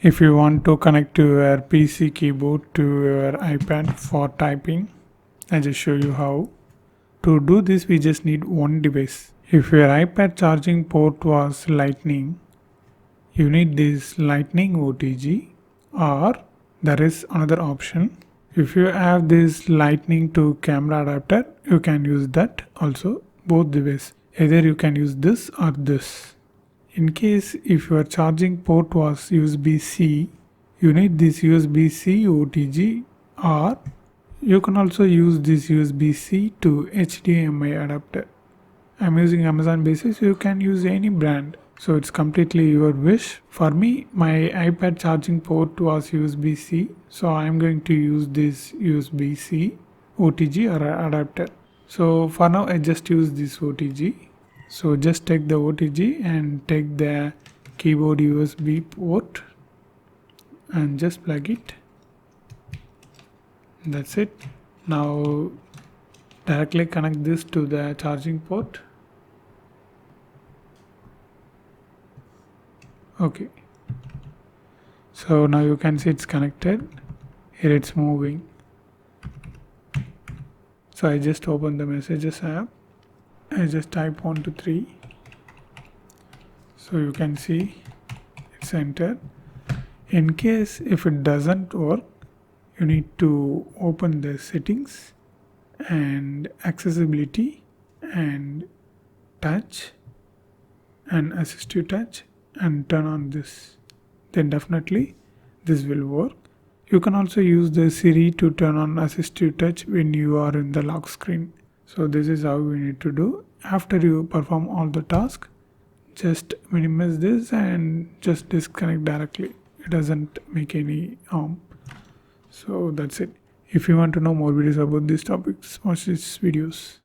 If you want to connect your PC keyboard to your iPad for typing, I just show you how. To do this, we just need one device. If your iPad charging port was lightning, you need this lightning OTG, or there is another option. If you have this lightning to camera adapter, you can use that also, both devices. Either you can use this or this. In case if your charging port was USB-C, you need this USB-C OTG, or you can also use this USB-C to HDMI adapter. I'm using Amazon basis, you can use any brand. So it's completely your wish. For me, my iPad charging port was USB-C, so I'm going to use this USB-C OTG or adapter. So for now, I just use this OTG. So just take the OTG and take the keyboard USB port and just plug it. That's it. Now directly connect this to the charging port. Okay, so now you can see it's connected. Here it's moving. So I just open the messages app. I just type 1 to 3. So you can see it's entered. In case if it doesn't work, you need to open the settings and accessibility and touch and assistive touch and turn on this. Then definitely this will work. You can also use the Siri to turn on assistive touch when you are in the lock screen. So this is how we need to do. After you perform all the tasks, just minimize this and just disconnect directly. It doesn't make any harm. So that's it. If you want to know more videos about these topics, watch these videos.